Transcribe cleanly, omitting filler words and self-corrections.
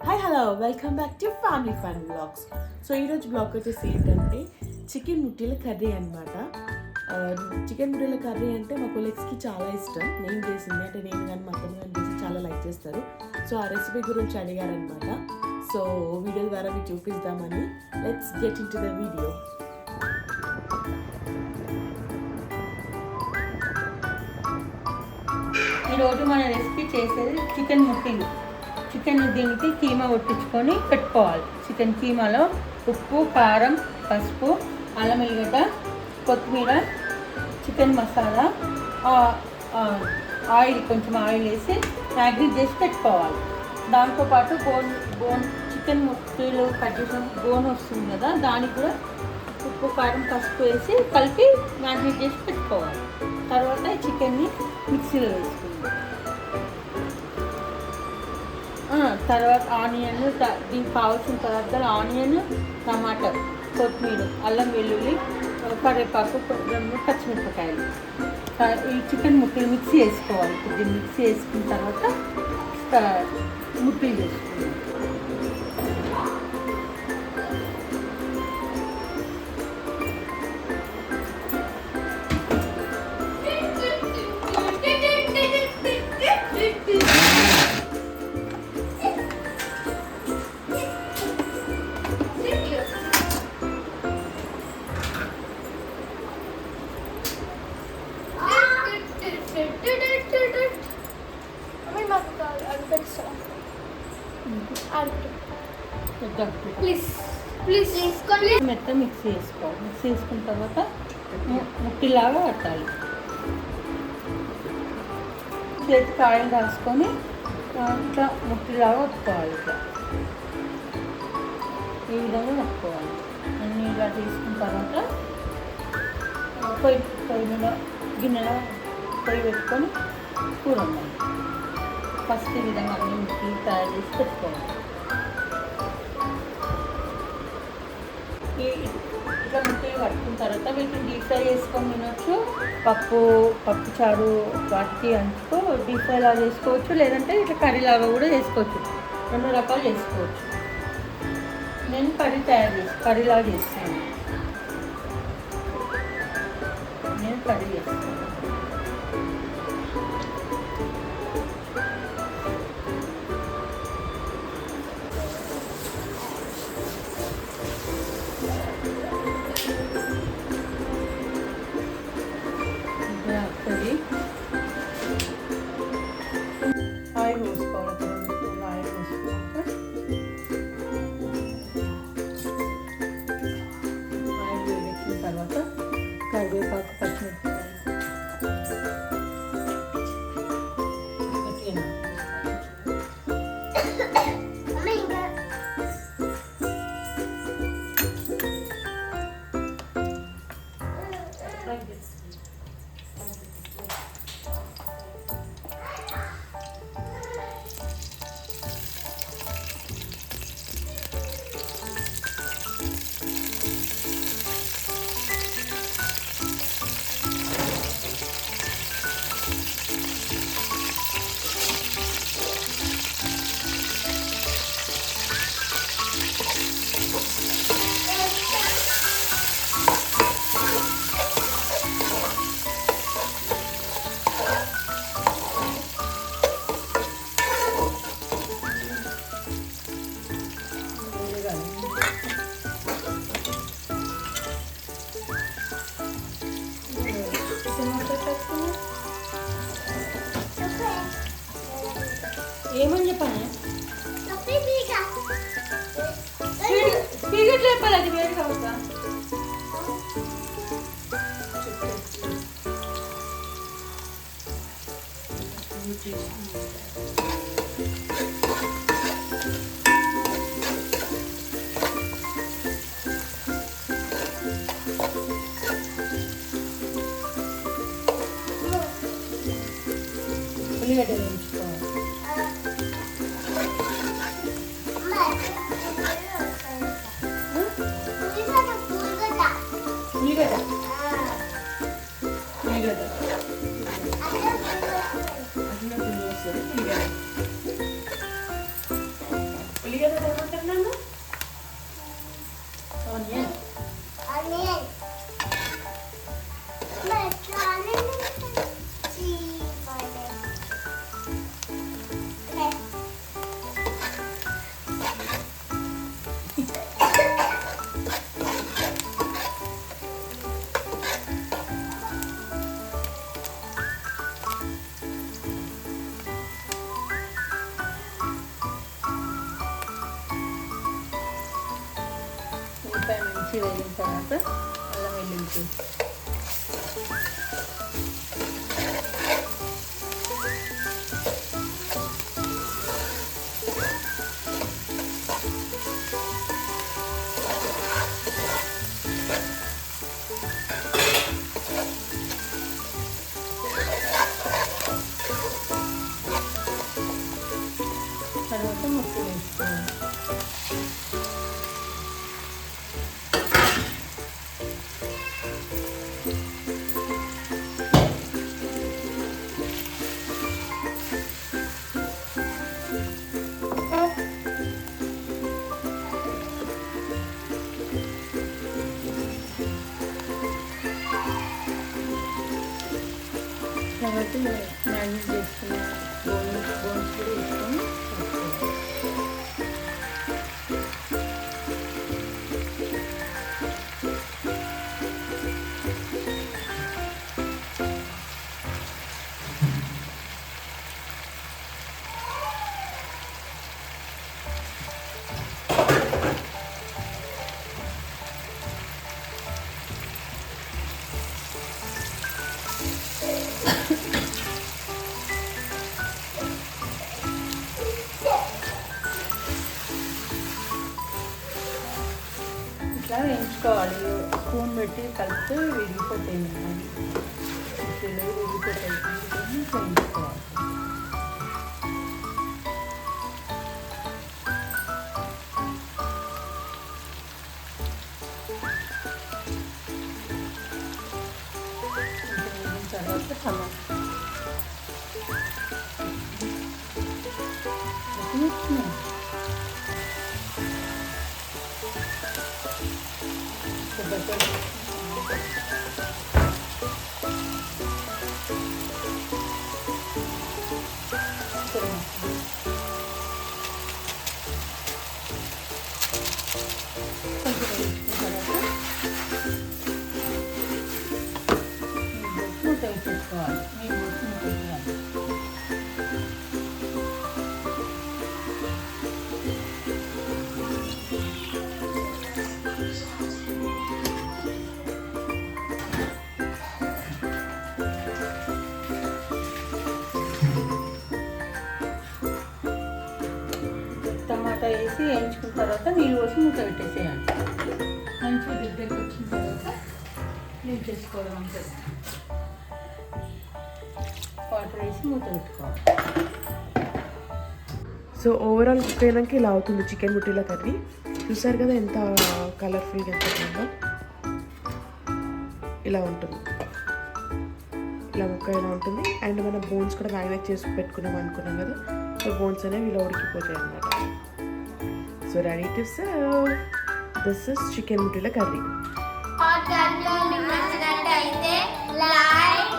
Hi hello welcome back to family fun vlogs. So ఈరోజు blog వచ్చేసి ఏంటంటే chicken ముట్టీల curry అనమాట. చికెన్ ముట్టీల కర్రీ అంటే మా కొలీగ్స్కి చాలా ఇష్టం. నేను చేసింది అంటే నేను కానీ మా అత్తమ్మ కానీ చేసి చాలా లైక్ చేస్తారు. సో ఆ రెసిపీ గురించి అడిగారనమాట. సో వీడియో ద్వారా మీకు చూపిద్దామని. Let's get in to the video. ఈరోజు మన రెసిపీ చేసేది చికెన్ ముట్టీలు. చికెన్ దీనికి కీమా కొట్టించుకొని పెట్టుకోవాలి. చికెన్ కీమాలో ఉప్పు, కారం, పసుపు, అల్లం వెల్లిగడ్డ, కొత్తిమీర, చికెన్ మసాలా, ఆయిల్ కొంచెం ఆయిల్ వేసి మ్యాగ్నేట్ చేసి పెట్టుకోవాలి. దాంతోపాటు బోన్ చికెన్ ముట్టీలు కట్ చేసిన బోన్ వస్తుంది కదా, దానికి కూడా ఉప్పు, కారం, పసుపు వేసి కలిపి మ్యాగ్నేట్ చేసి పెట్టుకోవాలి. తర్వాత చికెన్ని మిక్సీలో వేసుకుంటాం. తర్వాత ఆనియన్, దీనికి కావాల్సిన పదార్థాలు ఆనియన్, టమాటా, కొత్తిమీర, అల్లం వెల్లుల్లి, కరివేపాకు, పచ్చిమిరపకాయలు. ఈ చికెన్ ముక్కలు మిక్సీ వేసుకోవాలి. దీన్ని మిక్సీ వేసుకున్న తర్వాత ముక్కలు వేసుకోవాలి. మెత్త మిక్సీ వేసుకోవాలి. మిక్సీ వేసుకున్న తర్వాత ముట్టిలాగా కట్టాలి. చేతికి ఆయిల్ రాసుకొని ఇట్లా ముట్టిలాగా వత్తుకోవాలి. ఇట్లా ఈ విధంగా వత్తుకోవాలి. అన్నీ ఇలా తీసుకున్న తర్వాత పొయ్యి మీద గిన్నెలో పొయ్యి పెట్టుకొని కూర ఉండాలి. ఫస్ట్ ఈ విధంగా అన్ని ముట్టిలు తయారు చేసి పెట్టుకోవాలి. ఇట్లా ముక్కలు కట్టుకున్న తర్వాత వీటిని డీప్ ఫ్రై చేసుకొని తినొచ్చు. పప్పు చారు వాటికి అంచుకో డీప్ ఫ్రై లాగా చేసుకోవచ్చు, లేదంటే ఇట్లా కర్రీ లాగా కూడా చేసుకోవచ్చు. 2 రకాలు చేసుకోవచ్చు. నేను కర్రీలాగా చేస్తాను. నేను కర్రీ చేస్తాను. ఆయిల్ పోసుకోవాలి. ఆయిల్ పోసుకుంటే ఆయిల్ వేడెక్కిన తర్వాత కరివేపాకు, పచ్చిమిరపకాయలు ఏమని చెప్పాను? స్పీడ్ చెప్పాలి. అది వేరు కావద్దా? ఉల్లిగడ్డ వేయించుకోవాలి. వీడియోలో ఏమంటారు నన్ను? ఆనియన్ ఉల్లిపాయ మంచి వేగిన తర్వాత అల్లం వెల్లుల్లి పేస్ట్ తర్వాత ముక్కలు వేసుకోవాలి. కాబట్టి మ్యారినేట్ చేసుకున్న బోన్స్ కూడా వేసుకొని ఇట్లా వేయించుకోవాలి. స్పూన్ పెట్టి కలిపితే విడిగిపోతాయి అది విడిగిపోతాయి అందుకని వేయించుకోవాలి. వేగిన తర్వాత టమాటా మూత వేసేసుకోవాలి. నీళ్ళు పోసి మూత వేయాలి. టమాటా వేసి వేయించుకున్న తర్వాత నీళ్ళు పోసి మూత పెట్టేసేయాలి. మంచిగా దగ్గరికి వచ్చిన తర్వాత నీళ్ళు చేసుకోవడం అంతే. వాటర్ వేసి మూత పెట్టుకోవాలి. సో ఓవరాల్ కుక్ అయినాక ఇలా అవుతుంది చికెన్ ముట్టిల కర్రీ. చూసారు కదా ఎంత కలర్ఫుల్గా ఎంత ఉందో. ఇలా ఉంటుంది, ఇలా ముక్క ఇలా ఉంటుంది. అండ్ మనం బోన్స్ కూడా మ్యారినేట్ చేసి పెట్టుకున్నాం అనుకున్నాం కదా, సో బోన్స్ అనేవి ఇలా ఉడికిపోతాయి అన్నమాట. So ready to serve. This is chicken ముట్టిల కర్రీ. మీకు నచ్చినట్టయితే లైక్